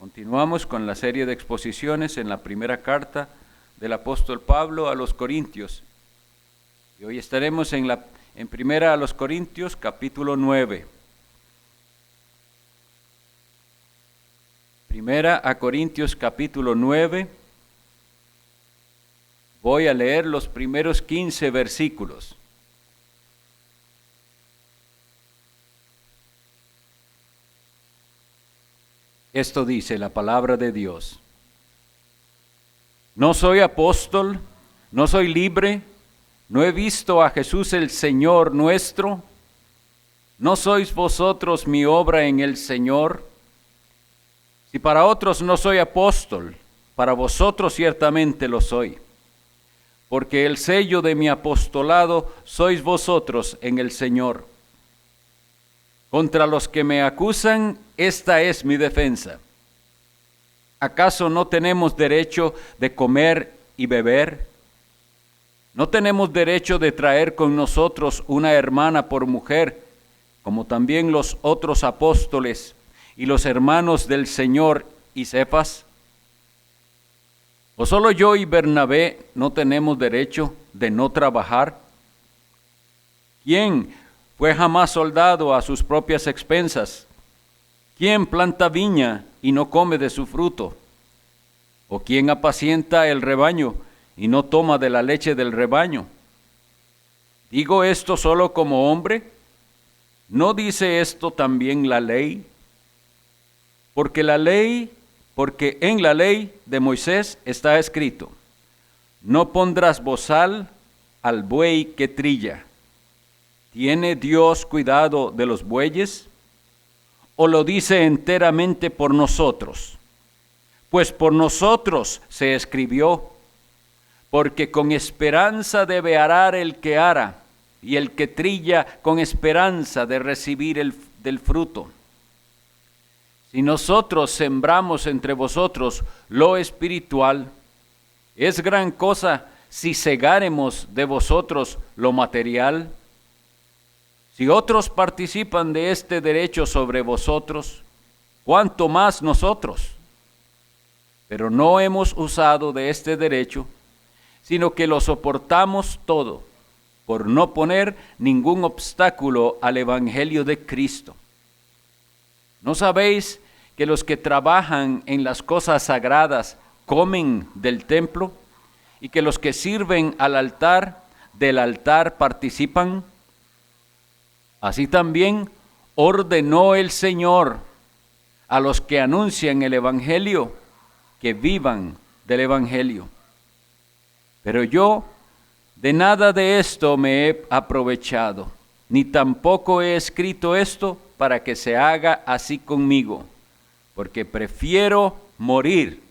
Continuamos con la serie de exposiciones en la primera carta del apóstol Pablo a los Corintios. Y hoy estaremos en primera a los Corintios, capítulo 9. Primera a Corintios, capítulo 9. Voy a leer los primeros 15 versículos. Esto dice la palabra de Dios. No soy apóstol, no soy libre, no he visto a Jesús el Señor nuestro. ¿No sois vosotros mi obra en el Señor? Si para otros no soy apóstol, para vosotros ciertamente lo soy. Porque el sello de mi apostolado sois vosotros en el Señor. Contra los que me acusan, esta es mi defensa. ¿Acaso no tenemos derecho de comer y beber? ¿No tenemos derecho de traer con nosotros una hermana por mujer, como también los otros apóstoles y los hermanos del Señor y Cefas? ¿O solo yo y Bernabé no tenemos derecho de no trabajar? ¿Quién fue jamás soldado a sus propias expensas? ¿Quién planta viña y no come de su fruto? ¿O quién apacienta el rebaño y no toma de la leche del rebaño? ¿Digo esto solo como hombre? ¿No dice esto también la ley? Porque en la ley de Moisés está escrito: no pondrás bozal al buey que trilla. ¿Tiene Dios cuidado de los bueyes? ¿O lo dice enteramente por nosotros? Pues por nosotros se escribió, porque con esperanza debe arar el que ara, y el que trilla con esperanza de recibir del fruto. Si nosotros sembramos entre vosotros lo espiritual, ¿es gran cosa si segáremos de vosotros lo material? Si otros participan de este derecho sobre vosotros, ¿cuánto más nosotros? Pero no hemos usado de este derecho, sino que lo soportamos todo, por no poner ningún obstáculo al evangelio de Cristo. ¿No sabéis que los que trabajan en las cosas sagradas comen del templo, y que los que sirven al altar, del altar participan? Así también ordenó el Señor a los que anuncian el evangelio que vivan del evangelio. Pero yo de nada de esto me he aprovechado, ni tampoco he escrito esto para que se haga así conmigo, porque prefiero morir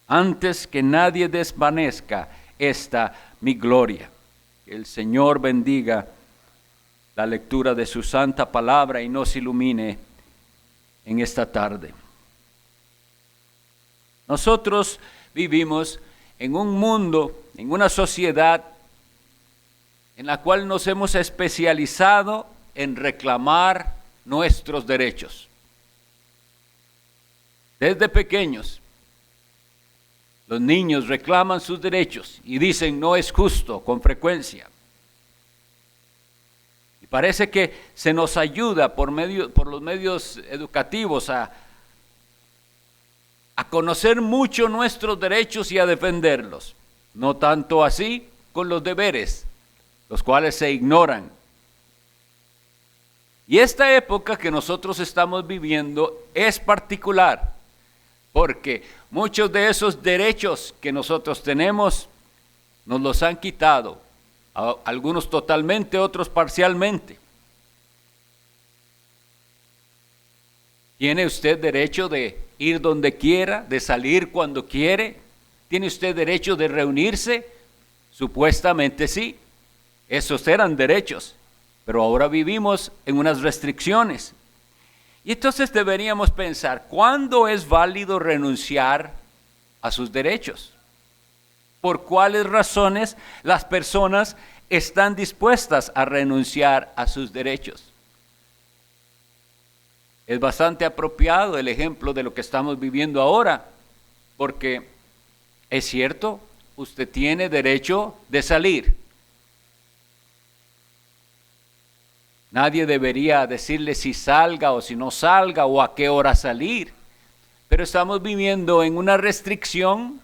antes que nadie desvanezca esta mi gloria. Que el Señor bendiga la lectura de su santa palabra y nos ilumine en esta tarde. Nosotros vivimos en un mundo, en una sociedad en la cual nos hemos especializado en reclamar nuestros derechos. Desde pequeños, los niños reclaman sus derechos y dicen no es justo con frecuencia. Y parece que se nos ayuda por los medios educativos a conocer mucho nuestros derechos y a defenderlos. No tanto así con los deberes, los cuales se ignoran. Y esta época que nosotros estamos viviendo es particular, porque muchos de esos derechos que nosotros tenemos nos los han quitado, algunos totalmente, otros parcialmente. ¿Tiene usted derecho de ir donde quiera, de salir cuando quiere? ¿Tiene usted derecho de reunirse? Supuestamente sí. Esos eran derechos, pero ahora vivimos en unas restricciones. Y entonces deberíamos pensar, ¿cuándo es válido renunciar a sus derechos? ¿Por cuáles razones las personas están dispuestas a renunciar a sus derechos? Es bastante apropiado el ejemplo de lo que estamos viviendo ahora, porque es cierto, usted tiene derecho de salir. Nadie debería decirle si salga o si no salga o a qué hora salir, pero estamos viviendo en una restricción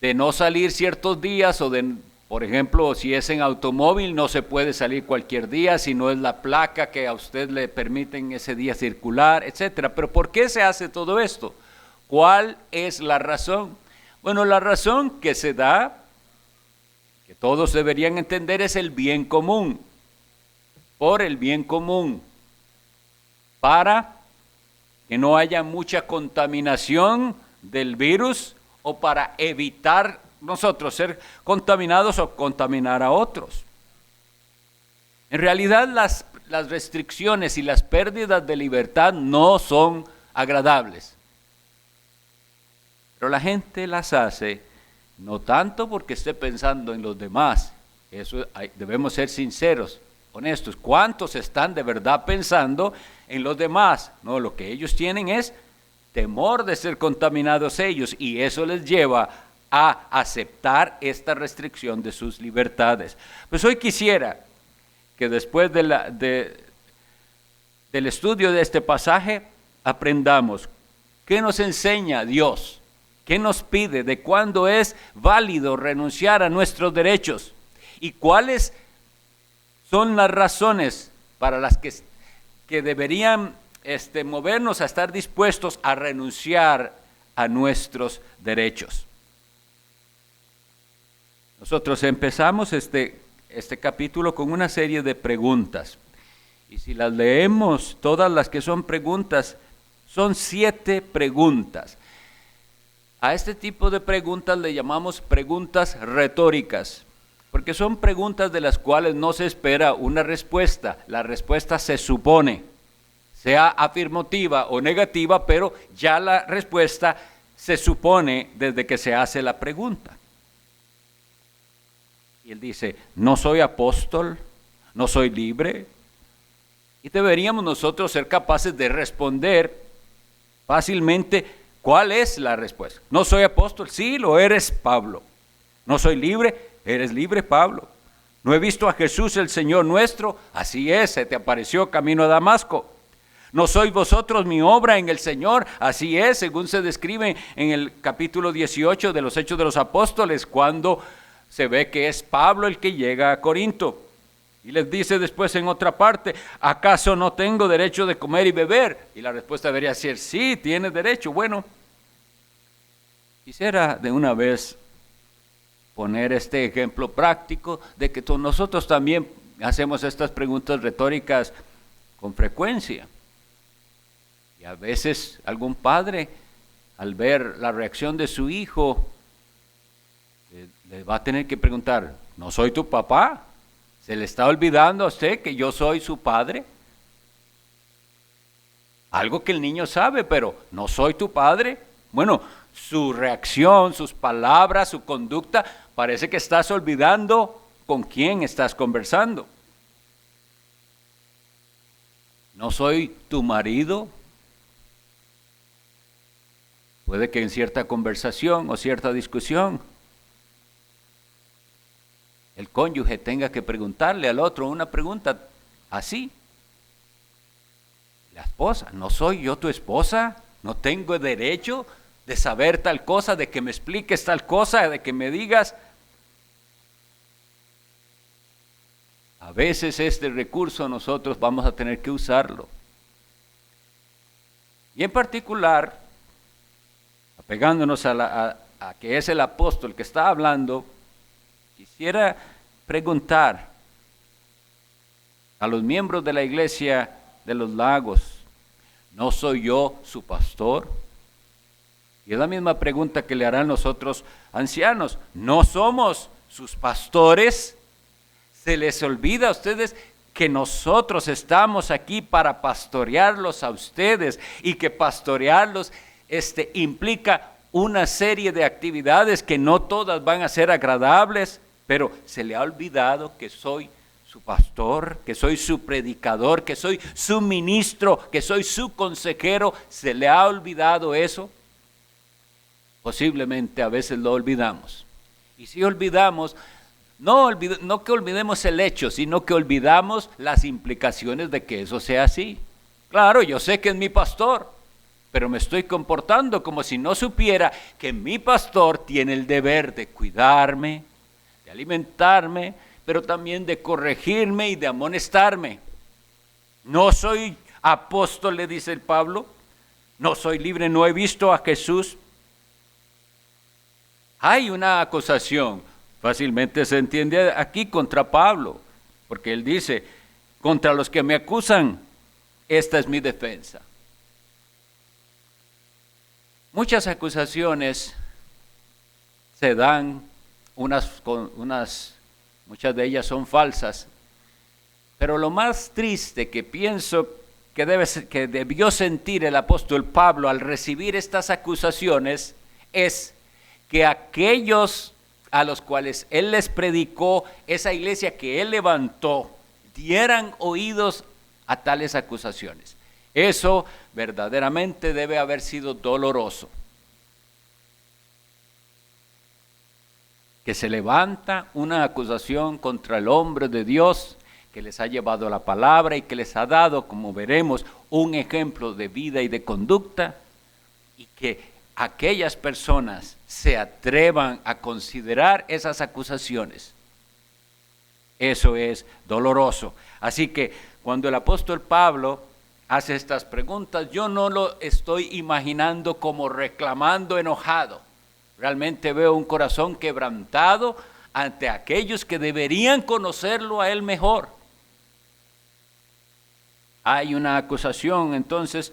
de no salir ciertos días o de, por ejemplo, si es en automóvil, no se puede salir cualquier día si no es la placa que a usted le permiten ese día circular, etcétera. Pero ¿por qué se hace todo esto? ¿Cuál es la razón? Bueno, la razón que se da, que todos deberían entender, es el bien común. Por el bien común. Para que no haya mucha contaminación del virus o para evitar nosotros ser contaminados o contaminar a otros. En realidad las restricciones y las pérdidas de libertad no son agradables. Pero la gente las hace no tanto porque esté pensando en los demás. Eso debemos ser sinceros, honestos. ¿Cuántos están de verdad pensando en los demás? No, lo que ellos tienen es temor de ser contaminados ellos y eso les lleva a aceptar esta restricción de sus libertades. Pues hoy quisiera que después del estudio de este pasaje aprendamos qué nos enseña Dios, qué nos pide, de cuándo es válido renunciar a nuestros derechos y cuáles son las razones para las que deberían movernos a estar dispuestos a renunciar a nuestros derechos. Nosotros empezamos este capítulo con una serie de preguntas. Y si las leemos, todas las que son preguntas, son 7 preguntas. A este tipo de preguntas le llamamos preguntas retóricas, porque son preguntas de las cuales no se espera una respuesta. La respuesta se supone, sea afirmativa o negativa, pero ya la respuesta se supone desde que se hace la pregunta. Y él dice, no soy apóstol, no soy libre. Y deberíamos nosotros ser capaces de responder fácilmente cuál es la respuesta. No soy apóstol, sí, lo eres, Pablo. No soy libre, eres libre, Pablo. No he visto a Jesús el Señor nuestro, así es, se te apareció camino a Damasco. No sois vosotros mi obra en el Señor, así es, según se describe en el capítulo 18 de los Hechos de los Apóstoles, cuando se ve que es Pablo el que llega a Corinto. Y les dice después en otra parte, ¿acaso no tengo derecho de comer y beber? Y la respuesta debería ser, sí, tienes derecho. Bueno, quisiera de una vez poner este ejemplo práctico de que nosotros también hacemos estas preguntas retóricas con frecuencia. Y a veces algún padre, al ver la reacción de su hijo, le va a tener que preguntar, ¿no soy tu papá? ¿Se le está olvidando a usted que yo soy su padre? Algo que el niño sabe, pero ¿no soy tu padre? Bueno, su reacción, sus palabras, su conducta, parece que estás olvidando con quién estás conversando. ¿No soy tu marido? Puede que en cierta conversación o cierta discusión el cónyuge tenga que preguntarle al otro una pregunta así. La esposa, ¿no soy yo tu esposa? ¿No tengo derecho de saber tal cosa, de que me expliques tal cosa, de que me digas? A veces este recurso nosotros vamos a tener que usarlo. Y en particular, apegándonos a que es el apóstol que está hablando, quisiera preguntar a los miembros de la iglesia de los Lagos, ¿no soy yo su pastor? Y es la misma pregunta que le harán los otros ancianos, ¿no somos sus pastores? ¿Se les olvida a ustedes que nosotros estamos aquí para pastorearlos a ustedes y que pastorearlos implica una serie de actividades que no todas van a ser agradables, pero se le ha olvidado que soy su pastor, que soy su predicador, que soy su ministro, que soy su consejero. ¿Se le ha olvidado eso? Posiblemente a veces lo olvidamos. Y si olvidamos, no que olvidemos el hecho, sino que olvidamos las implicaciones de que eso sea así. Claro, yo sé que es mi pastor, pero me estoy comportando como si no supiera que mi pastor tiene el deber de cuidarme, de alimentarme, pero también de corregirme y de amonestarme. No soy apóstol, le dice el Pablo, no soy libre, no he visto a Jesús. Hay una acusación, fácilmente se entiende aquí contra Pablo, porque él dice, contra los que me acusan, esta es mi defensa. Muchas acusaciones se dan, muchas de ellas son falsas, pero lo más triste que pienso que debió sentir el apóstol Pablo al recibir estas acusaciones es que aquellos a los cuales él les predicó, esa iglesia que él levantó, dieran oídos a tales acusaciones. Eso verdaderamente debe haber sido doloroso. Que se levanta una acusación contra el hombre de Dios que les ha llevado la palabra y que les ha dado, como veremos, un ejemplo de vida y de conducta, y que aquellas personas se atrevan a considerar esas acusaciones. Eso es doloroso. Así que cuando el apóstol Pablo hace estas preguntas, yo no lo estoy imaginando como reclamando enojado. Realmente veo un corazón quebrantado ante aquellos que deberían conocerlo a él mejor. Hay una acusación entonces,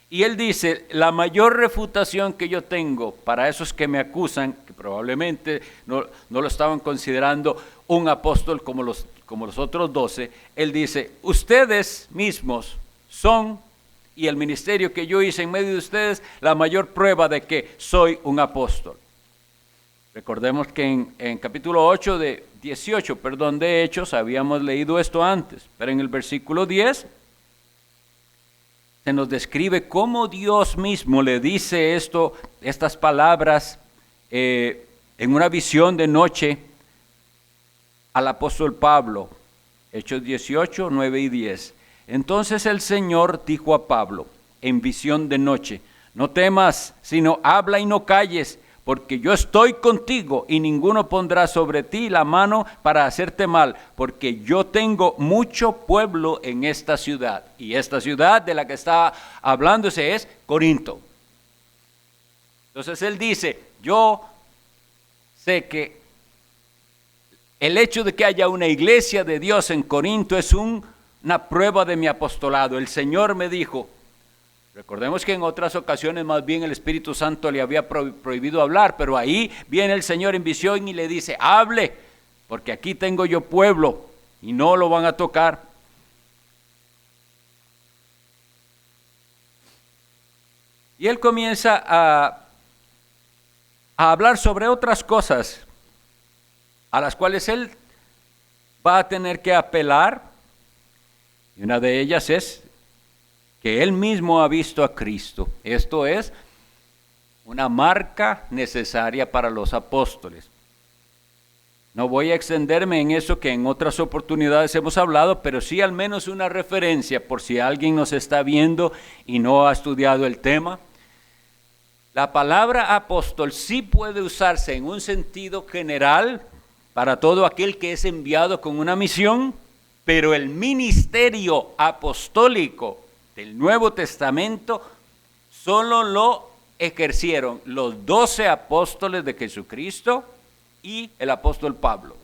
y él dice, la mayor refutación que yo tengo para esos que me acusan, que probablemente no lo estaban considerando un apóstol como los otros 12, él dice, ustedes mismos son, y el ministerio que yo hice en medio de ustedes, la mayor prueba de que soy un apóstol. Recordemos que en capítulo 8 de Hechos, habíamos leído esto antes, pero en el versículo 10 se nos describe cómo Dios mismo le dice estas palabras en una visión de noche al apóstol Pablo. Hechos 18, 9 y 10. Entonces el Señor dijo a Pablo en visión de noche, no temas, sino habla y no calles, porque yo estoy contigo y ninguno pondrá sobre ti la mano para hacerte mal, porque yo tengo mucho pueblo en esta ciudad. Y esta ciudad de la que está hablándose es Corinto. Entonces él dice, yo sé que el hecho de que haya una iglesia de Dios en Corinto es una prueba de mi apostolado. El Señor me dijo, recordemos que en otras ocasiones más bien el Espíritu Santo le había prohibido hablar, pero ahí viene el Señor en visión y le dice, hable, porque aquí tengo yo pueblo y no lo van a tocar. Y él comienza a hablar sobre otras cosas a las cuales él va a tener que apelar, y una de ellas es que él mismo ha visto a Cristo. Esto es una marca necesaria para los apóstoles. No voy a extenderme en eso que en otras oportunidades hemos hablado, pero sí al menos una referencia por si alguien nos está viendo y no ha estudiado el tema. La palabra apóstol sí puede usarse en un sentido general para todo aquel que es enviado con una misión, pero el ministerio apostólico del Nuevo Testamento solo lo ejercieron los 12 apóstoles de Jesucristo y el apóstol Pablo.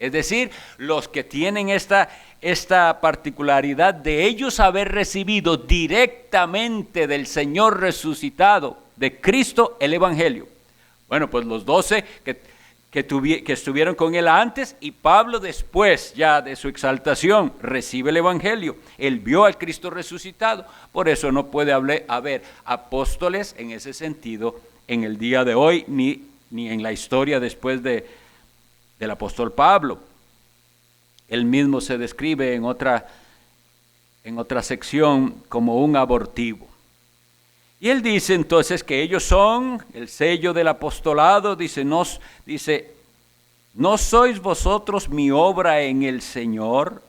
Es decir, los que tienen esta particularidad de ellos haber recibido directamente del Señor resucitado, de Cristo, el Evangelio. Bueno, pues los 12 que estuvieron con él antes, y Pablo después ya de su exaltación recibe el Evangelio. Él vio al Cristo resucitado. Por eso no puede haber apóstoles en ese sentido en el día de hoy, ni en la historia después del apóstol Pablo. Él mismo se describe en otra sección como un abortivo. Y él dice entonces que ellos son el sello del apostolado, dice, ¿no sois vosotros mi obra en el Señor?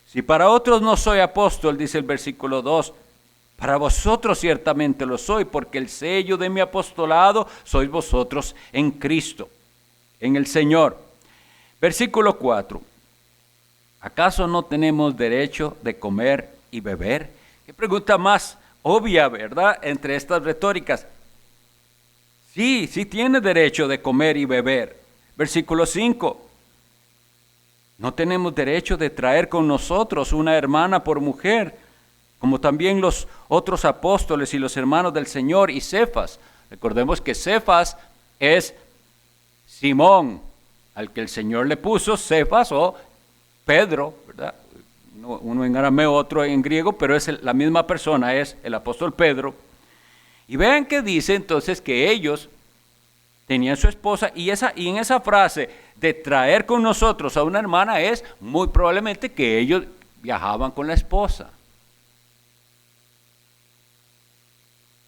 Si para otros no soy apóstol, dice el versículo 2, para vosotros ciertamente lo soy, porque el sello de mi apostolado sois vosotros en Cristo, en el Señor. Versículo 4, ¿acaso no tenemos derecho de comer y beber? Qué pregunta más obvia, ¿verdad? Entre estas retóricas. Sí tiene derecho de comer y beber. Versículo 5, no tenemos derecho de traer con nosotros una hermana por mujer, como también los otros apóstoles y los hermanos del Señor y Cefas. Recordemos que Cefas es Simón, al que el Señor le puso Cefas o Pedro, ¿verdad? Uno en arameo, otro en griego, pero es la misma persona, es el apóstol Pedro. Y vean que dice entonces que ellos tenían su esposa y en esa frase de traer con nosotros a una hermana es muy probablemente que ellos viajaban con la esposa.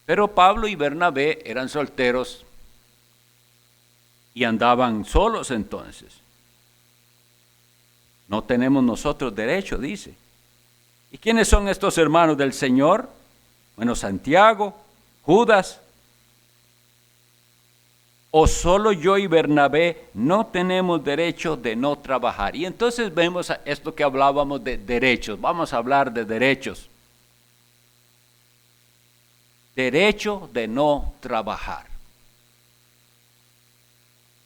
Pero Pablo y Bernabé eran solteros y andaban solos entonces. No tenemos nosotros derecho, dice. ¿Y quiénes son estos hermanos del Señor? Bueno, Santiago, Judas. ¿O solo yo y Bernabé no tenemos derecho de no trabajar? Y entonces vemos esto que hablábamos de derechos. Vamos a hablar de derechos. Derecho de no trabajar.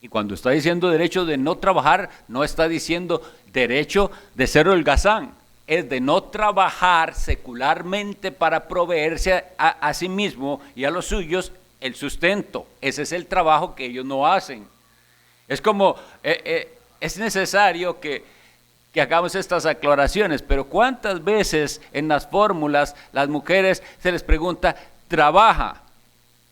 Y cuando está diciendo derecho de no trabajar, no está diciendo derecho de ser holgazán. Es de no trabajar secularmente para proveerse a sí mismo y a los suyos el sustento. Ese es el trabajo que ellos no hacen. Es como, es necesario que hagamos estas aclaraciones, pero ¿cuántas veces en las fórmulas las mujeres se les pregunta, ¿trabaja?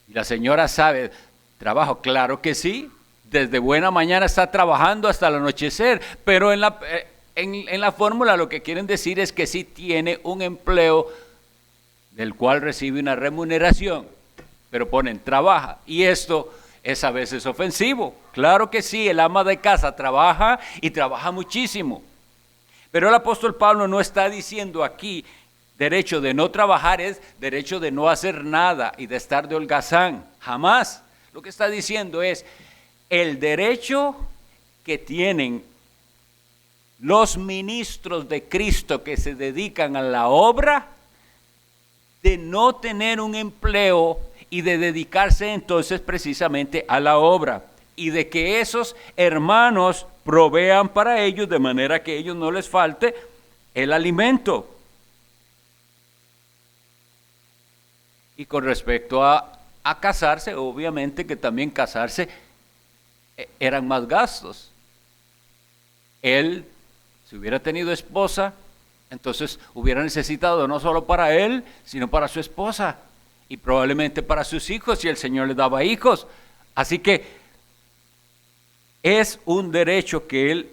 Y la señora sabe, ¿trabajo? Claro que sí, desde buena mañana está trabajando hasta el anochecer, pero en la fórmula lo que quieren decir es que sí tiene un empleo del cual recibe una remuneración, pero ponen trabaja, y esto es a veces ofensivo. Claro que sí, el ama de casa trabaja y trabaja muchísimo, pero el apóstol Pablo no está diciendo aquí derecho de no trabajar es derecho de no hacer nada y de estar de holgazán, jamás. Lo que está diciendo es el derecho que tienen los ministros de Cristo que se dedican a la obra de no tener un empleo y de dedicarse entonces precisamente a la obra y de que esos hermanos provean para ellos de manera que a ellos no les falte el alimento. Y con respecto a casarse, obviamente que también casarse eran más gastos. Él, si hubiera tenido esposa, entonces hubiera necesitado no solo para él, sino para su esposa y probablemente para sus hijos, si el Señor le daba hijos. Así que es un derecho que él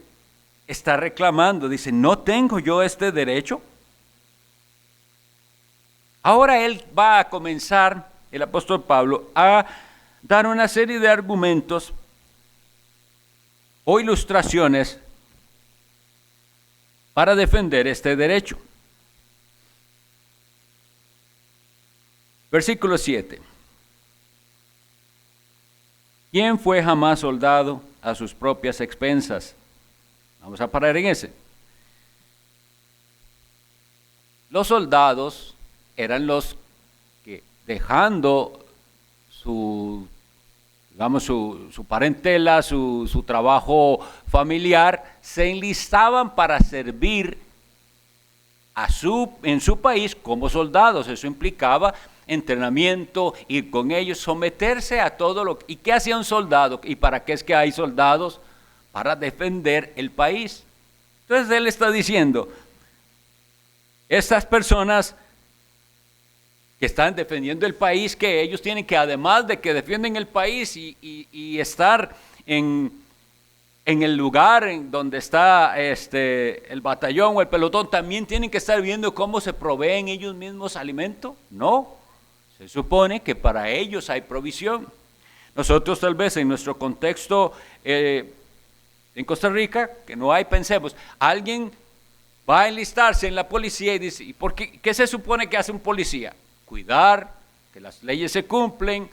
está reclamando. Dice, ¿no tengo yo este derecho? Ahora él va a comenzar, el apóstol Pablo, a dar una serie de argumentos o ilustraciones para defender este derecho. Versículo 7. ¿Quién fue jamás soldado a sus propias expensas? Vamos a parar en ese. Los soldados eran los que dejando su parentela, su trabajo familiar, se enlistaban para servir en su país como soldados. Eso implicaba entrenamiento, ir con ellos, someterse a todo lo que... ¿Y qué hacía un soldado? ¿Y para qué es que hay soldados? Para defender el país. Entonces él está diciendo, estas personas que están defendiendo el país, que ellos tienen que, además de que defienden el país y estar en en el lugar en donde está el batallón o el pelotón, también tienen que estar viendo cómo se proveen ellos mismos alimento. No, se supone que para ellos hay provisión. Nosotros tal vez en nuestro contexto en Costa Rica, que no hay, pensemos, alguien va a enlistarse en la policía y dice, ¿qué se supone que hace un policía? Cuidar que las leyes se cumplen,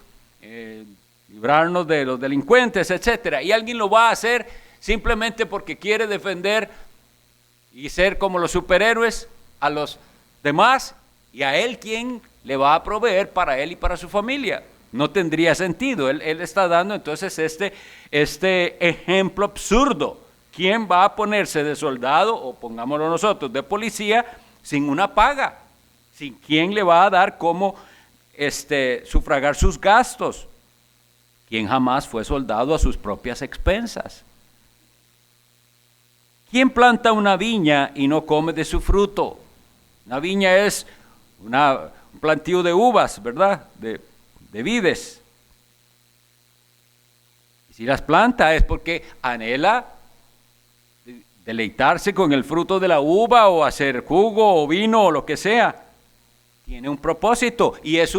librarnos de los delincuentes, etcétera. Y alguien lo va a hacer simplemente porque quiere defender y ser como los superhéroes a los demás, y a él quien le va a proveer para él y para su familia. No tendría sentido. Él está dando entonces este ejemplo absurdo. ¿Quién va a ponerse de soldado, o pongámoslo nosotros, de policía, sin una paga? ¿Sin quién le va a dar cómo sufragar sus gastos? ¿Quién jamás fue soldado a sus propias expensas? ¿Quién planta una viña y no come de su fruto? Una viña es un plantío de uvas, ¿verdad? De vides. Y si las planta es porque anhela deleitarse con el fruto de la uva, o hacer jugo o vino o lo que sea. Tiene un propósito, y es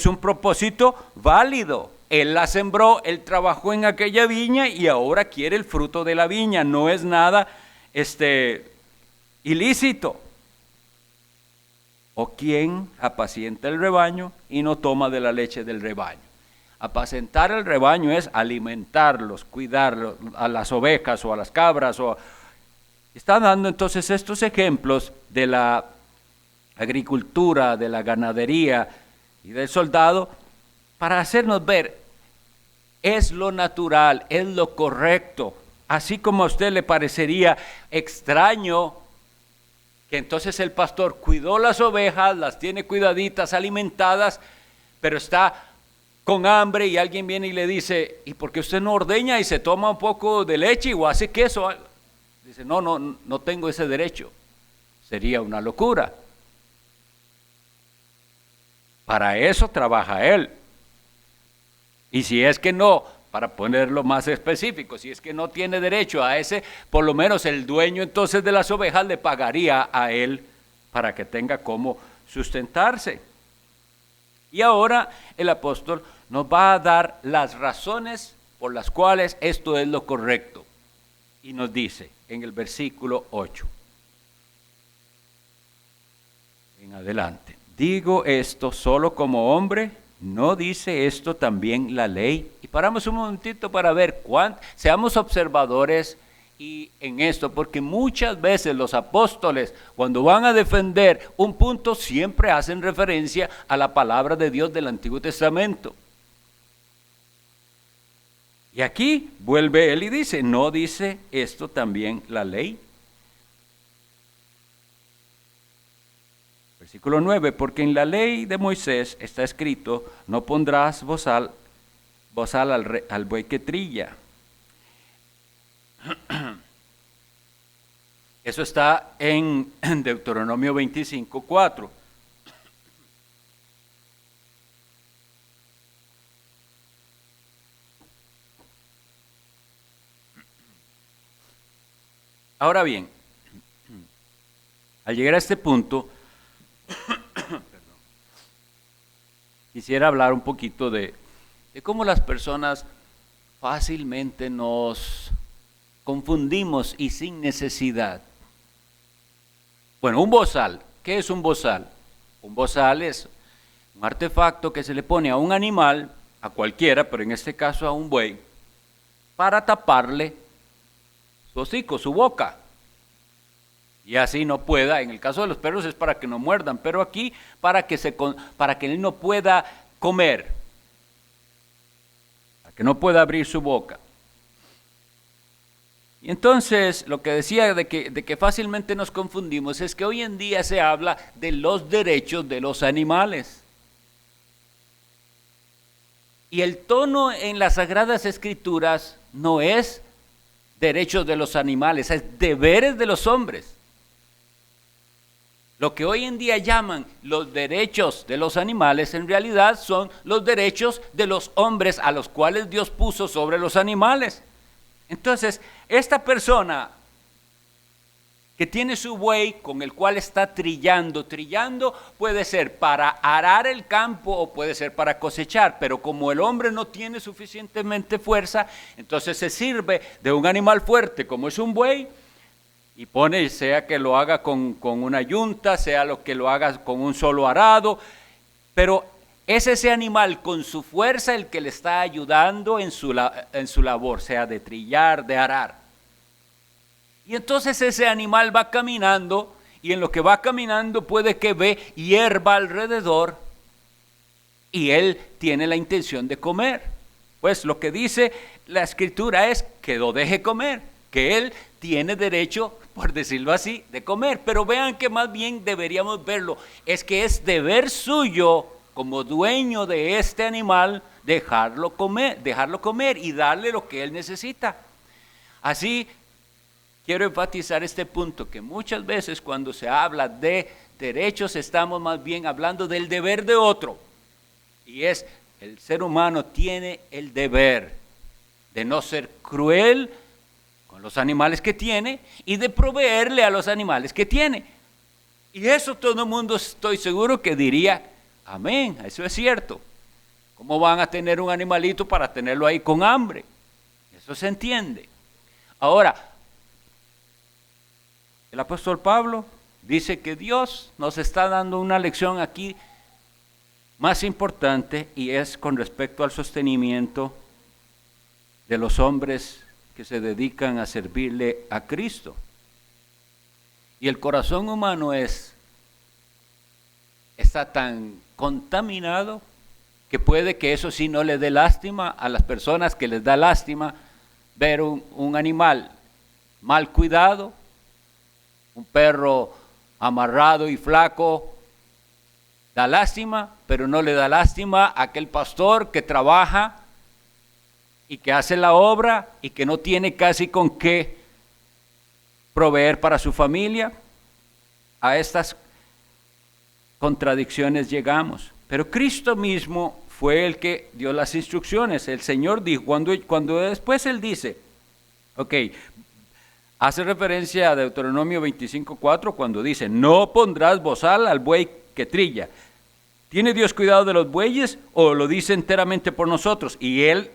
un propósito válido. Él la sembró, él trabajó en aquella viña y ahora quiere el fruto de la viña. No es nada ilícito. ¿O quién apacienta el rebaño y no toma de la leche del rebaño? Apacentar el rebaño es alimentarlos, cuidarlos, a las ovejas o a las cabras. Está dando entonces estos ejemplos de la agricultura, de la ganadería y del soldado, para hacernos ver, es lo natural, es lo correcto. Así como a usted le parecería extraño que entonces el pastor cuidó las ovejas, las tiene cuidaditas, alimentadas, pero está con hambre y alguien viene y le dice, ¿y por qué usted no ordeña y se toma un poco de leche o hace queso? Dice, no tengo ese derecho. Sería una locura. Para eso trabaja él. Y si es que no, para ponerlo más específico, si es que no tiene derecho a ese, por lo menos el dueño entonces de las ovejas le pagaría a él para que tenga cómo sustentarse. Y ahora el apóstol nos va a dar las razones por las cuales esto es lo correcto. Y nos dice en el versículo 8 en adelante, digo esto solo como hombre, ¿no dice esto también la ley? Y paramos un momentito para ver seamos observadores y en esto, porque muchas veces los apóstoles, cuando van a defender un punto, siempre hacen referencia a la palabra de Dios del Antiguo Testamento. Y aquí vuelve él y dice, ¿no dice esto también la ley? Versículo 9, porque en la ley de Moisés está escrito, no pondrás bozal al buey que trilla. Eso está en Deuteronomio 25:4. Ahora bien, al llegar a este punto, quisiera hablar un poquito de cómo las personas fácilmente nos confundimos y sin necesidad. Bueno, un bozal. ¿Qué es un bozal? Un bozal es un artefacto que se le pone a un animal, a cualquiera, pero en este caso a un buey, para taparle su hocico, su boca. Y así no pueda, en el caso de los perros es para que no muerdan, pero aquí para que él no pueda comer, para que no pueda abrir su boca. Y entonces lo que decía de que fácilmente nos confundimos es que hoy en día se habla de los derechos de los animales. Y el tono en las Sagradas Escrituras no es derechos de los animales, es deberes de los hombres. Lo que hoy en día llaman los derechos de los animales, en realidad son los derechos de los hombres a los cuales Dios puso sobre los animales. Entonces, esta persona que tiene su buey con el cual está trillando puede ser para arar el campo o puede ser para cosechar, pero como el hombre no tiene suficientemente fuerza, entonces se sirve de un animal fuerte como es un buey y pone, sea que lo haga con una yunta, sea lo que lo haga con un solo arado, pero es ese animal con su fuerza el que le está ayudando en su labor, sea de trillar, de arar. Y entonces ese animal va caminando y en lo que va caminando puede que ve hierba alrededor y él tiene la intención de comer. Pues lo que dice la escritura es que lo deje comer, que él tiene derecho, por decirlo así, de comer. Pero vean que más bien deberíamos verlo, es que es deber suyo como dueño de este animal dejarlo comer y darle lo que él necesita. Así quiero enfatizar este punto, que muchas veces cuando se habla de derechos estamos más bien hablando del deber de otro. Y es, el ser humano tiene el deber de no ser cruel con los animales que tiene y de proveerle a los animales que tiene. Y eso todo el mundo estoy seguro que diría, amén, eso es cierto. ¿Cómo van a tener un animalito para tenerlo ahí con hambre? Eso se entiende. Ahora, el apóstol Pablo dice que Dios nos está dando una lección aquí más importante y es con respecto al sostenimiento de los hombres que se dedican a servirle a Cristo. Y el corazón humano está tan contaminado que puede que eso sí no le dé lástima a las personas, que les da lástima ver un animal mal cuidado, un perro amarrado y flaco, da lástima, pero no le da lástima a aquel pastor que trabaja y que hace la obra y que no tiene casi con qué proveer para su familia. A estas contradicciones llegamos. Pero Cristo mismo fue el que dio las instrucciones. El Señor dijo, cuando después Él dice, ok, hace referencia a Deuteronomio 25:4 cuando dice, no pondrás bozal al buey que trilla. ¿Tiene Dios cuidado de los bueyes o lo dice enteramente por nosotros? Y Él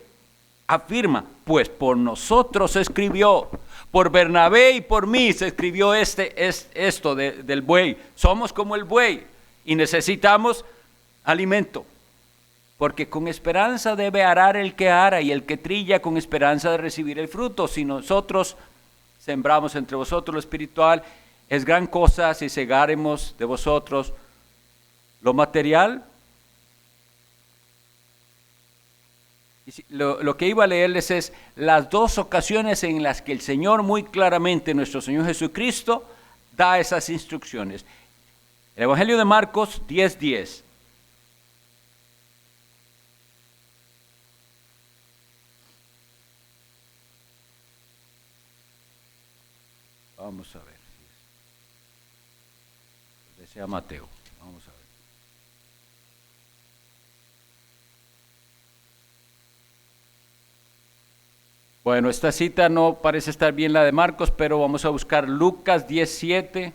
afirma, pues por nosotros se escribió, por Bernabé y por mí se escribió esto del buey. Somos como el buey y necesitamos alimento, porque con esperanza debe arar el que ara y el que trilla con esperanza de recibir el fruto. Si nosotros sembramos entre vosotros lo espiritual, es gran cosa si segáremos de vosotros lo material. Lo que iba a leerles es las dos ocasiones en las que el Señor muy claramente, nuestro Señor Jesucristo, da esas instrucciones. El Evangelio de Marcos 10:10. Vamos a ver. Desea Mateo. Vamos a ver. Bueno, esta cita no parece estar bien la de Marcos, pero vamos a buscar Lucas 17.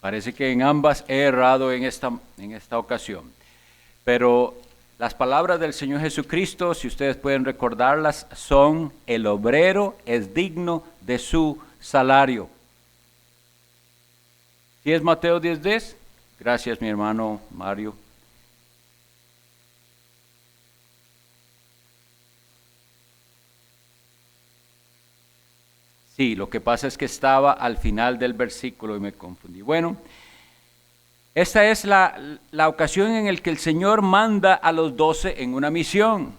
Parece que en ambas he errado en esta ocasión. Pero las palabras del Señor Jesucristo, si ustedes pueden recordarlas, son: el obrero es digno de su salario. ¿Sí es Mateo 10:10? Gracias, mi hermano Mario. Sí, lo que pasa es que estaba al final del versículo y me confundí. Bueno, esta es la ocasión en la que el Señor manda a los 12 en una misión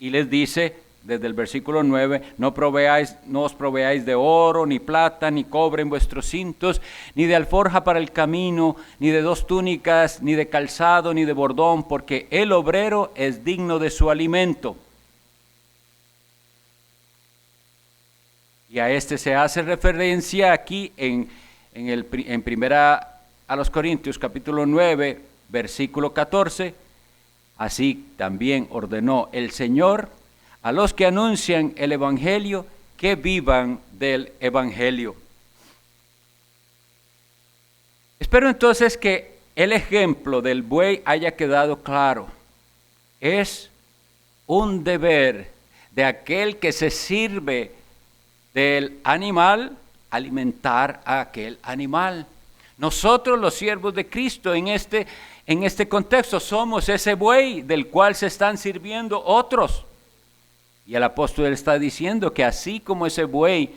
y les dice, desde el versículo 9, no os proveáis de oro, ni plata, ni cobre en vuestros cintos, ni de alforja para el camino, ni de 2 túnicas, ni de calzado, ni de bordón, porque el obrero es digno de su alimento. Y a este se hace referencia aquí en primera a los Corintios, capítulo 9, versículo 14. Así también ordenó el Señor a los que anuncian el Evangelio que vivan del Evangelio. Espero entonces que el ejemplo del buey haya quedado claro. Es un deber de aquel que se sirve del animal alimentar a aquel animal. Nosotros los siervos de Cristo en este contexto somos ese buey del cual se están sirviendo otros. Y el apóstol está diciendo que así como ese buey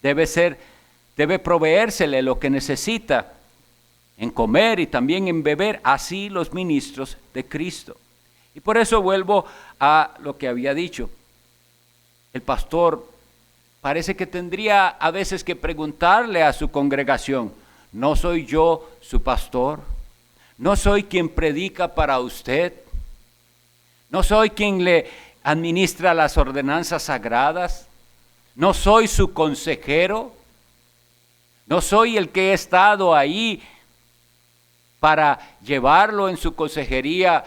debe proveérsele lo que necesita en comer y también en beber, así los ministros de Cristo. Y por eso vuelvo a lo que había dicho. El pastor parece que tendría a veces que preguntarle a su congregación: ¿no soy yo su pastor? ¿No soy quien predica para usted? ¿No soy quien le administra las ordenanzas sagradas? ¿No soy su consejero? ¿No soy el que he estado ahí para llevarlo en su consejería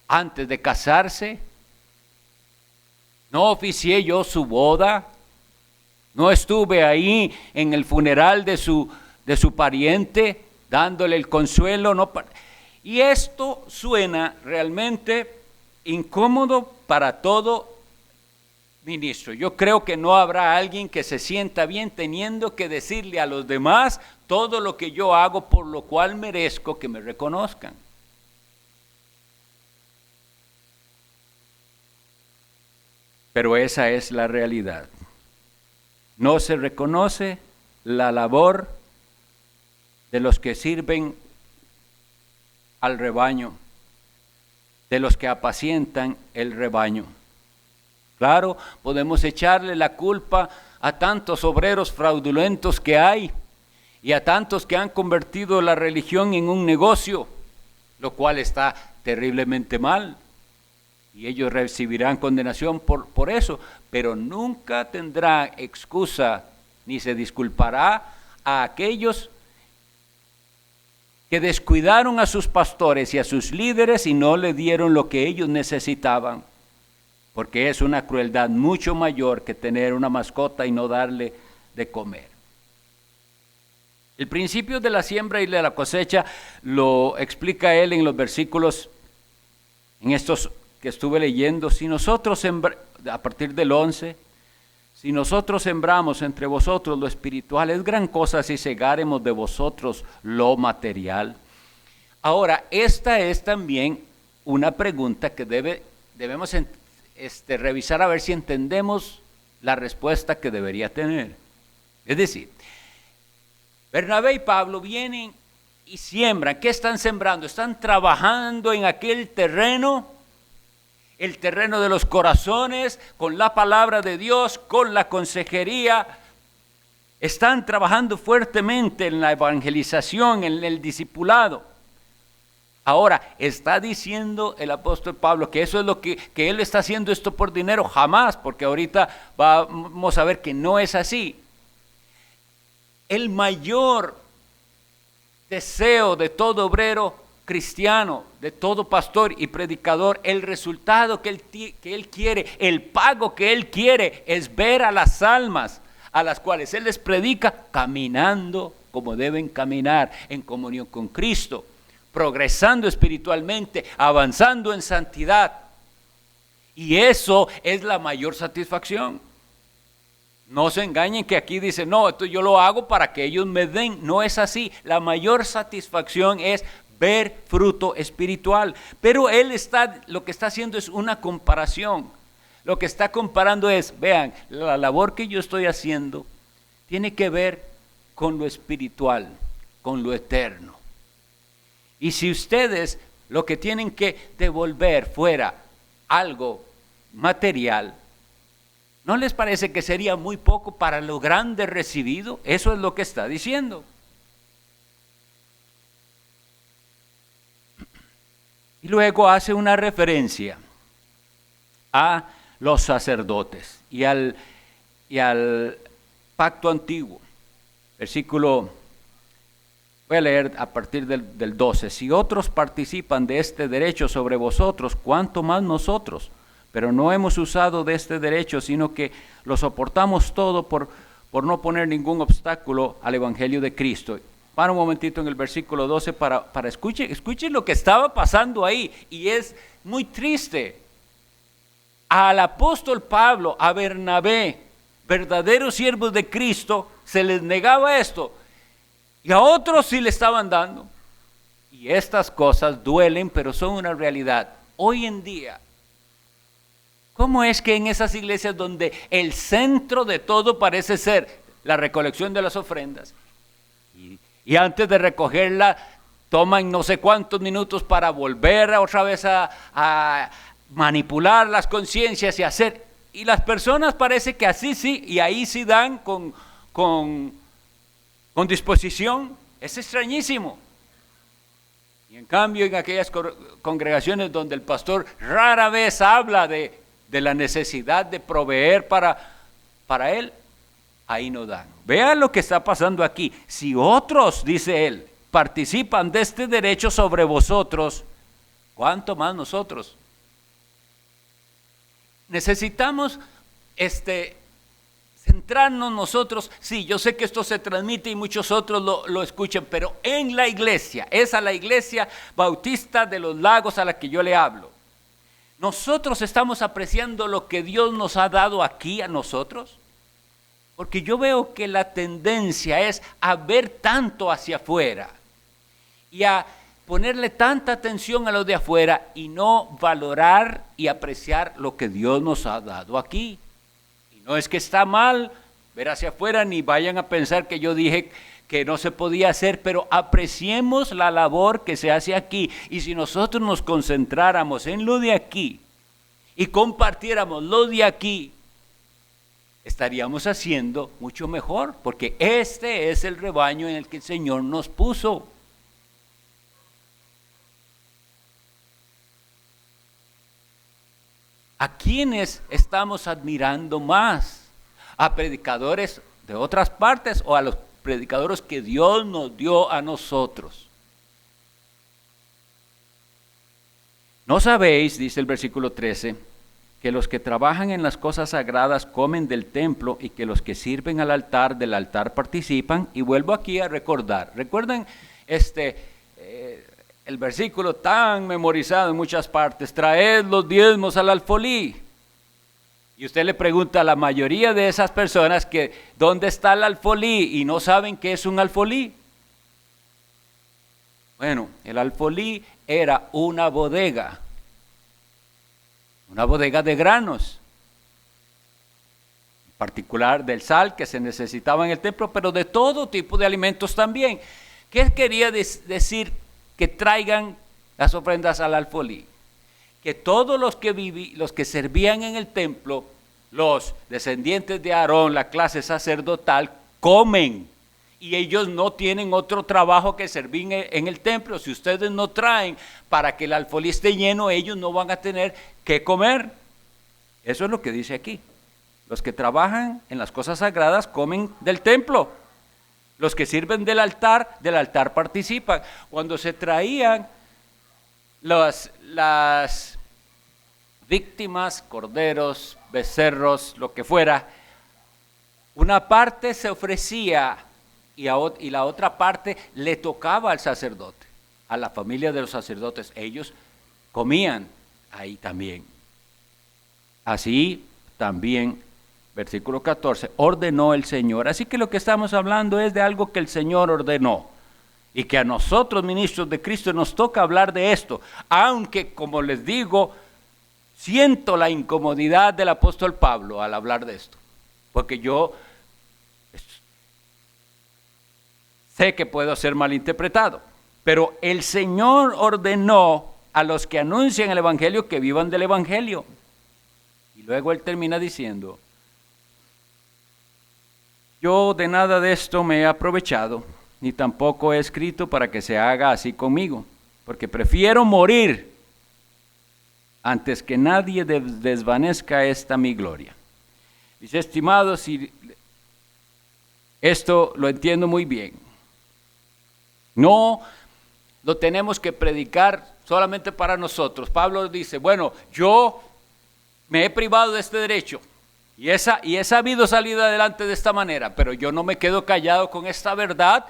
antes de casarse? ¿No oficié yo su boda? ¿No estuve ahí en el funeral de su pariente dándole el consuelo? No. Y esto suena realmente incómodo para todo ministro. Yo creo que no habrá alguien que se sienta bien teniendo que decirle a los demás todo lo que yo hago, por lo cual merezco que me reconozcan. Pero esa es la realidad. No se reconoce la labor de los que sirven al rebaño, de los que apacientan el rebaño. Claro, podemos echarle la culpa a tantos obreros fraudulentos que hay y a tantos que han convertido la religión en un negocio, lo cual está terriblemente mal. Y ellos recibirán condenación por eso, pero nunca tendrá excusa ni se disculpará a aquellos que descuidaron a sus pastores y a sus líderes y no le dieron lo que ellos necesitaban, porque es una crueldad mucho mayor que tener una mascota y no darle de comer. El principio de la siembra y de la cosecha lo explica él en los versículos, en estos que estuve leyendo. Si nosotros, a partir del 11, si nosotros sembramos entre vosotros lo espiritual, es gran cosa si segáremos de vosotros lo material. Ahora, esta es también una pregunta que debemos revisar a ver si entendemos la respuesta que debería tener. Es decir, Bernabé y Pablo vienen y siembran. ¿Qué están sembrando? Están trabajando en aquel terreno, el terreno de los corazones, con la palabra de Dios, con la consejería. Están trabajando fuertemente en la evangelización, en el discipulado. Ahora, ¿está diciendo el apóstol Pablo que eso es lo que él está haciendo esto por dinero? Jamás, porque ahorita vamos a ver que no es así. El mayor deseo de todo obrero cristiano, de todo pastor y predicador, el resultado que él quiere, el pago que él quiere es ver a las almas a las cuales él les predica caminando como deben caminar en comunión con Cristo, progresando espiritualmente, avanzando en santidad. Y eso es la mayor satisfacción. No se engañen que aquí dice, no, esto yo lo hago para que ellos me den. No es así. La mayor satisfacción es ver fruto espiritual. Pero lo que está haciendo es una comparación. Lo que está comparando es, vean, la labor que yo estoy haciendo tiene que ver con lo espiritual, con lo eterno. Y si ustedes lo que tienen que devolver fuera algo material, ¿No les parece que sería muy poco para lo grande recibido? Eso es lo que está diciendo. Y luego hace una referencia a los sacerdotes y al pacto antiguo. Versículo, voy a leer a partir del 12. Si otros participan de este derecho sobre vosotros, ¿cuánto más nosotros? Pero no hemos usado de este derecho, sino que lo soportamos todo por no poner ningún obstáculo al Evangelio de Cristo. Para un momentito en el versículo 12 para escuchen lo que estaba pasando ahí, y es muy triste. Al apóstol Pablo, a Bernabé, verdaderos siervos de Cristo, se les negaba esto, y a otros sí le estaban dando. Y estas cosas duelen, pero son una realidad. Hoy en día, ¿cómo es que en esas iglesias donde el centro de todo parece ser la recolección de las ofrendas, y antes de recogerla toman no sé cuántos minutos para volver otra vez a manipular las conciencias y hacer, y las personas parece que así sí, y ahí sí dan con disposición? Es extrañísimo. Y en cambio en aquellas congregaciones donde el pastor rara vez habla de la necesidad de proveer para él, ahí no dan. Vean lo que está pasando aquí. Si otros, dice él, participan de este derecho sobre vosotros, ¿cuánto más nosotros? Necesitamos centrarnos nosotros. Sí, yo sé que esto se transmite y muchos otros lo escuchan, pero en la iglesia, es a la iglesia bautista de los Lagos a la que yo le hablo. ¿Nosotros estamos apreciando lo que Dios nos ha dado aquí a nosotros? Porque yo veo que la tendencia es a ver tanto hacia afuera y a ponerle tanta atención a lo de afuera y no valorar y apreciar lo que Dios nos ha dado aquí. Y no es que está mal ver hacia afuera, ni vayan a pensar que yo dije que no se podía hacer, pero apreciemos la labor que se hace aquí. Y si nosotros nos concentráramos en lo de aquí y compartiéramos lo de aquí, estaríamos haciendo mucho mejor, porque este es el rebaño en el que el Señor nos puso. ¿A quiénes estamos admirando más? ¿A predicadores de otras partes o a los predicadores que Dios nos dio a nosotros? ¿No sabéis, dice el versículo 13, que los que trabajan en las cosas sagradas comen del templo y que los que sirven al altar del altar participan? Y vuelvo aquí a recordar. ¿Recuerdan el versículo tan memorizado en muchas partes? Traed los diezmos al alfolí. Y usted le pregunta a la mayoría de esas personas que ¿dónde está el alfolí? Y no saben qué es un alfolí. Bueno, el alfolí era una bodega de granos, en particular del sal que se necesitaba en el templo, pero de todo tipo de alimentos también. ¿Qué quería decir que traigan las ofrendas al alfolí? Que todos los que servían en el templo, los descendientes de Aarón, la clase sacerdotal, comen. Y ellos no tienen otro trabajo que servir en el templo. Si ustedes no traen para que el alfolí esté lleno, ellos no van a tener que comer. Eso es lo que dice aquí. Los que trabajan en las cosas sagradas comen del templo. Los que sirven del altar participan. Cuando se traían las víctimas, corderos, becerros, lo que fuera, una parte se ofrecía y la otra parte le tocaba al sacerdote, a la familia de los sacerdotes. Ellos comían ahí también. Así también, versículo 14, ordenó el Señor. Así que lo que estamos hablando es de algo que el Señor ordenó y que a nosotros, ministros de Cristo, nos toca hablar de esto, aunque, como les digo, siento la incomodidad del apóstol Pablo al hablar de esto, porque yo sé que puedo ser malinterpretado, pero el Señor ordenó a los que anuncian el Evangelio que vivan del Evangelio. Y luego él termina diciendo, Yo de nada de esto me he aprovechado, ni tampoco he escrito para que se haga así conmigo, porque prefiero morir antes que nadie desvanezca esta mi gloria. Mis estimados, y esto lo entiendo muy bien. No lo tenemos que predicar solamente para nosotros. Pablo dice, bueno, yo me he privado de este derecho y he sabido salir adelante de esta manera, pero yo no me quedo callado con esta verdad,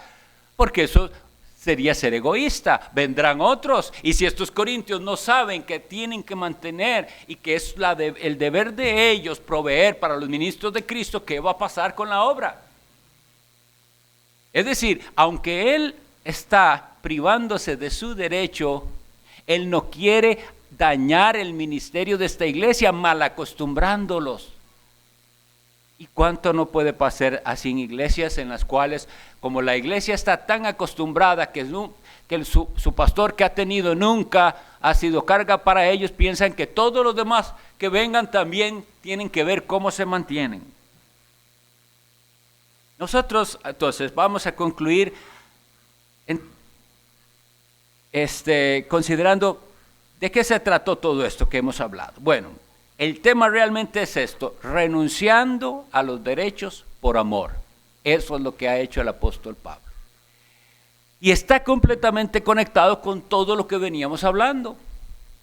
porque eso sería ser egoísta. Vendrán otros, y si estos corintios no saben que tienen que mantener y que es el deber de ellos proveer para los ministros de Cristo, ¿qué va a pasar con la obra? Es decir, aunque él está privándose de su derecho, él no quiere dañar el ministerio de esta iglesia mal acostumbrándolos. ¿Y cuánto no puede pasar así en iglesias en las cuales, como la iglesia está tan acostumbrada que su pastor que ha tenido nunca ha sido carga para ellos, piensan que todos los demás que vengan también tienen que ver cómo se mantienen? Nosotros entonces vamos a concluir considerando de qué se trató todo esto que hemos hablado. Bueno, el tema realmente es esto: renunciando a los derechos por amor. Eso es lo que ha hecho el apóstol Pablo. Y está completamente conectado con todo lo que veníamos hablando,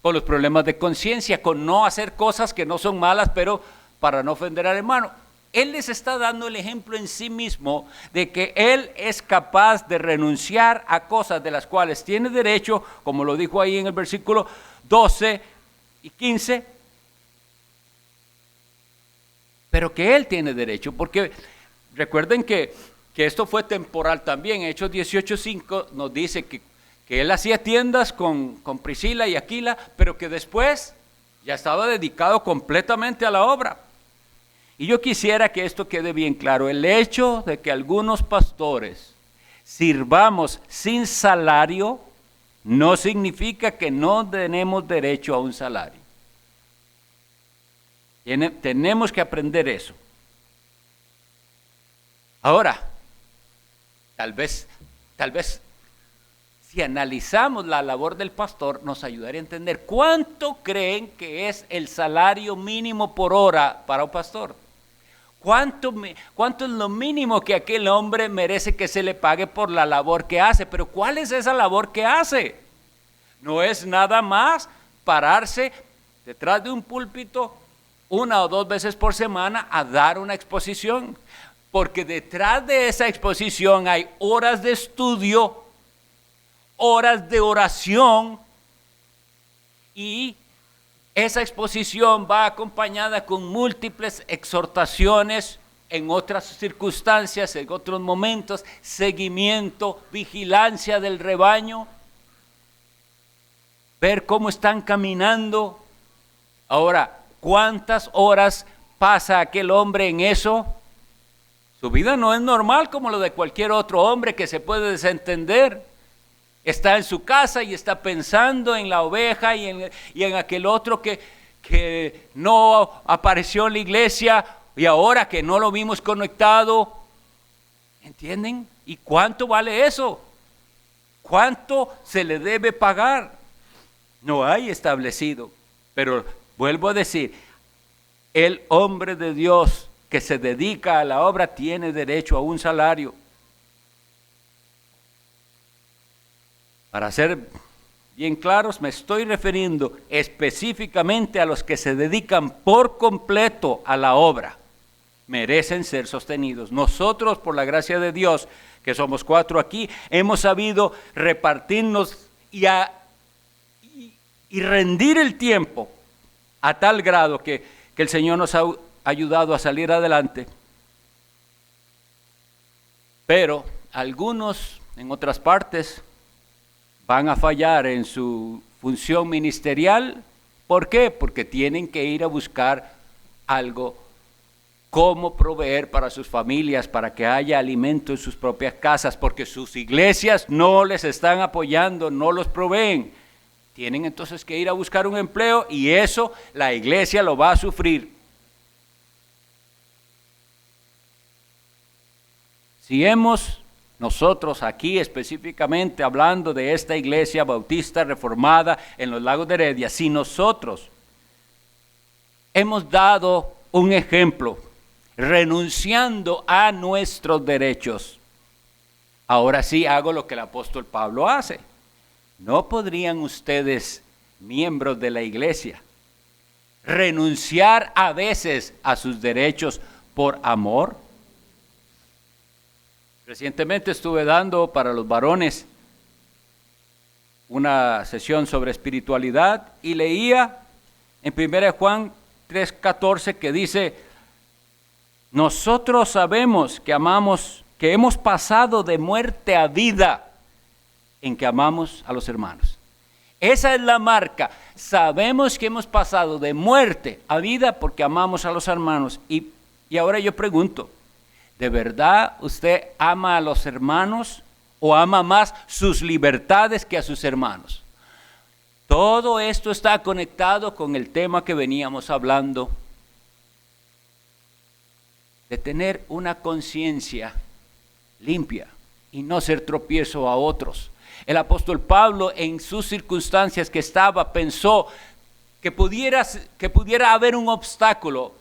con los problemas de conciencia, con no hacer cosas que no son malas, pero para no ofender al hermano. Él les está dando el ejemplo en sí mismo de que él es capaz de renunciar a cosas de las cuales tiene derecho, como lo dijo ahí en el versículo 12 y 15, pero que él tiene derecho, porque recuerden que esto fue temporal también. Hechos 18:5 nos dice que él hacía tiendas con Priscila y Aquila, pero que después ya estaba dedicado completamente a la obra. Y yo quisiera que esto quede bien claro: el hecho de que algunos pastores sirvamos sin salario no significa que no tenemos derecho a un salario. Tenemos que aprender eso. Ahora, tal vez, si analizamos la labor del pastor, nos ayudaría a entender cuánto creen que es el salario mínimo por hora para un pastor. ¿Cuánto es lo mínimo que aquel hombre merece que se le pague por la labor que hace? Pero ¿cuál es esa labor que hace? No es nada más pararse detrás de un púlpito 1 o 2 veces por semana a dar una exposición, porque detrás de esa exposición hay horas de estudio, horas de oración, y esa exposición va acompañada con múltiples exhortaciones en otras circunstancias, en otros momentos, seguimiento, vigilancia del rebaño, ver cómo están caminando. Ahora, ¿cuántas horas pasa aquel hombre en eso? Su vida no es normal como lo de cualquier otro hombre que se puede desentender. Está en su casa y está pensando en la oveja y en aquel otro que no apareció en la iglesia y ahora que no lo vimos conectado. ¿Entienden? ¿Y cuánto vale eso? ¿Cuánto se le debe pagar? No hay establecido, pero vuelvo a decir, el hombre de Dios que se dedica a la obra tiene derecho a un salario. Para ser bien claros, me estoy refiriendo específicamente a los que se dedican por completo a la obra. Merecen ser sostenidos. Nosotros, por la gracia de Dios, que somos 4 aquí, hemos sabido repartirnos y rendir el tiempo a tal grado que el Señor nos ha ayudado a salir adelante. Pero algunos en otras partes van a fallar en su función ministerial. ¿Por qué? Porque tienen que ir a buscar algo, cómo proveer para sus familias, para que haya alimento en sus propias casas, porque sus iglesias no les están apoyando, no los proveen. Tienen entonces que ir a buscar un empleo y eso la iglesia lo va a sufrir. Si nosotros aquí específicamente hablando de esta iglesia bautista reformada en los Lagos de Heredia, si nosotros hemos dado un ejemplo renunciando a nuestros derechos, ahora sí hago lo que el apóstol Pablo hace. ¿No podrían ustedes, miembros de la iglesia, renunciar a veces a sus derechos por amor? Recientemente estuve dando para los varones una sesión sobre espiritualidad y leía en 1 Juan 3:14 que dice: nosotros sabemos que amamos, que hemos pasado de muerte a vida en que amamos a los hermanos. Esa es la marca. Sabemos que hemos pasado de muerte a vida porque amamos a los hermanos. Y ahora yo pregunto, ¿de verdad usted ama a los hermanos o ama más sus libertades que a sus hermanos? Todo esto está conectado con el tema que veníamos hablando, de tener una conciencia limpia y no ser tropiezo a otros. El apóstol Pablo, en sus circunstancias que estaba, pensó que pudiera haber un obstáculo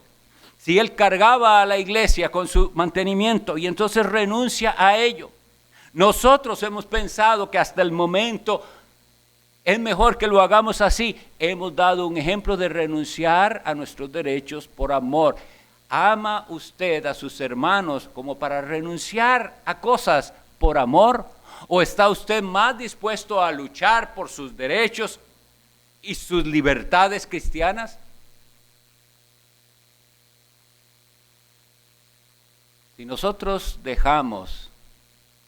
si él cargaba a la iglesia con su mantenimiento y entonces renuncia a ello. Nosotros hemos pensado que hasta el momento es mejor que lo hagamos así. Hemos dado un ejemplo de renunciar a nuestros derechos por amor. ¿Ama usted a sus hermanos como para renunciar a cosas por amor? ¿O está usted más dispuesto a luchar por sus derechos y sus libertades cristianas? Si nosotros dejamos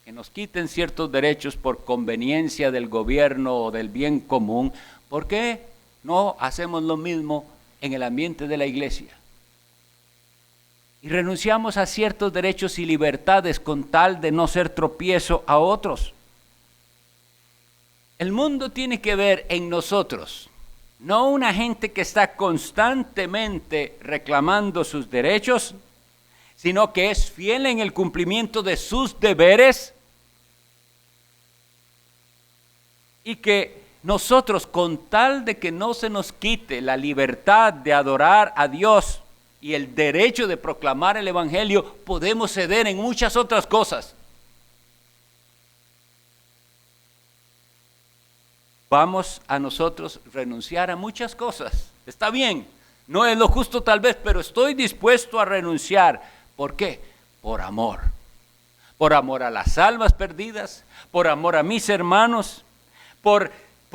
que nos quiten ciertos derechos por conveniencia del gobierno o del bien común, ¿por qué no hacemos lo mismo en el ambiente de la iglesia? Y renunciamos a ciertos derechos y libertades con tal de no ser tropiezo a otros. El mundo tiene que ver en nosotros, no una gente que está constantemente reclamando sus derechos, sino que es fiel en el cumplimiento de sus deberes y que nosotros, con tal de que no se nos quite la libertad de adorar a Dios y el derecho de proclamar el evangelio, podemos ceder en muchas otras cosas. Vamos a nosotros renunciar a muchas cosas. Está bien, no es lo justo tal vez, pero estoy dispuesto a renunciar. ¿Por qué? Por amor. Por amor a las almas perdidas, por amor a mis hermanos, por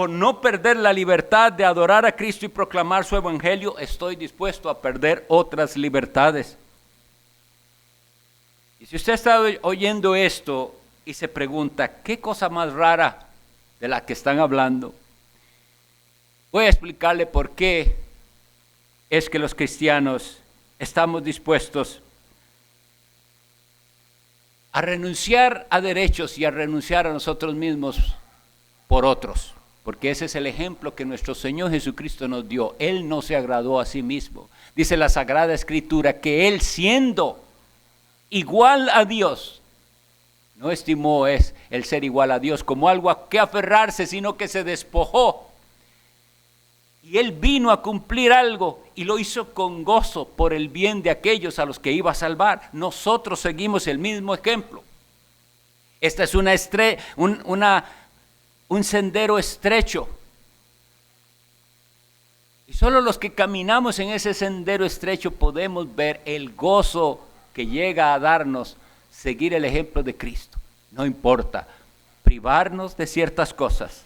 no perder la libertad de adorar a Cristo y proclamar su evangelio, estoy dispuesto a perder otras libertades. Y si usted está oyendo esto y se pregunta, ¿qué cosa más rara de la que están hablando? Voy a explicarle por qué es que los cristianos estamos dispuestos a renunciar a derechos y a renunciar a nosotros mismos por otros. Porque ese es el ejemplo que nuestro Señor Jesucristo nos dio. Él no se agradó a sí mismo. Dice la Sagrada Escritura que Él, siendo igual a Dios, no estimó el ser igual a Dios como algo a que aferrarse, sino que se despojó. Y Él vino a cumplir algo y lo hizo con gozo por el bien de aquellos a los que iba a salvar. Nosotros seguimos el mismo ejemplo. Esta es un sendero estrecho. Y solo los que caminamos en ese sendero estrecho podemos ver el gozo que llega a darnos seguir el ejemplo de Cristo. No importa privarnos de ciertas cosas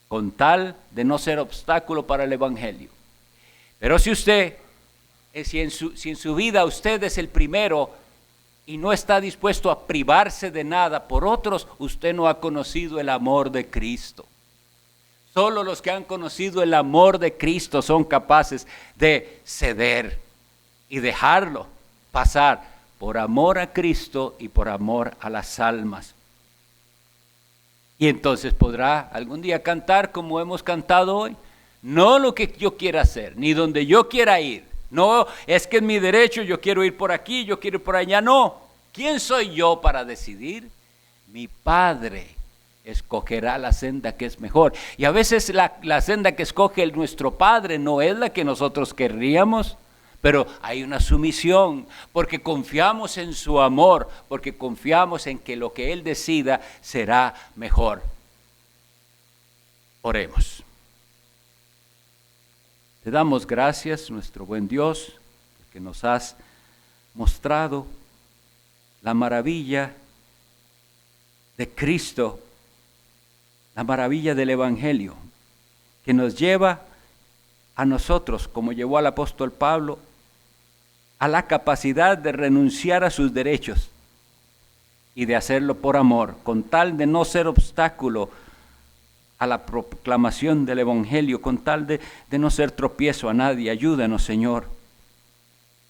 con tal de no ser obstáculo para el evangelio. Pero si en su vida usted es el primero y no está dispuesto a privarse de nada por otros, usted no ha conocido el amor de Cristo. Solo los que han conocido el amor de Cristo son capaces de ceder y dejarlo pasar por amor a Cristo y por amor a las almas. Y entonces podrá algún día cantar como hemos cantado hoy. No lo que yo quiera hacer, ni donde yo quiera ir. No, es que es mi derecho, yo quiero ir por aquí, yo quiero ir por allá. No, ¿Quién soy yo para decidir? Mi Padre escogerá la senda que es mejor. Y a veces la senda que escoge nuestro Padre no es la que nosotros querríamos, pero hay una sumisión, porque confiamos en su amor, porque confiamos en que lo que Él decida será mejor. Oremos. Te damos gracias, nuestro buen Dios, que nos has mostrado la maravilla de Cristo, la maravilla del Evangelio, que nos lleva a nosotros, como llevó al apóstol Pablo, a la capacidad de renunciar a sus derechos y de hacerlo por amor, con tal de no ser obstáculo a la proclamación del Evangelio, con tal de no ser tropiezo a nadie. Ayúdanos, Señor,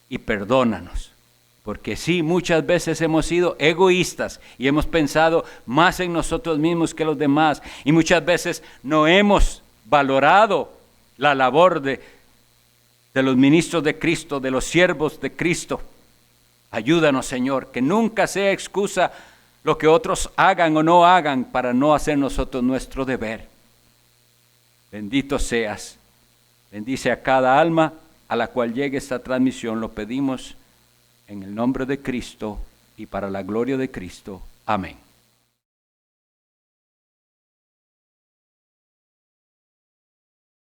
y perdónanos, porque sí, muchas veces hemos sido egoístas y hemos pensado más en nosotros mismos que los demás, y muchas veces no hemos valorado la labor de los ministros de Cristo, de los siervos de Cristo. Ayúdanos, Señor, que nunca sea excusa lo que otros hagan o no hagan para no hacer nosotros nuestro deber. Bendito seas. Bendice a cada alma a la cual llegue esta transmisión. Lo pedimos en el nombre de Cristo y para la gloria de Cristo. Amén.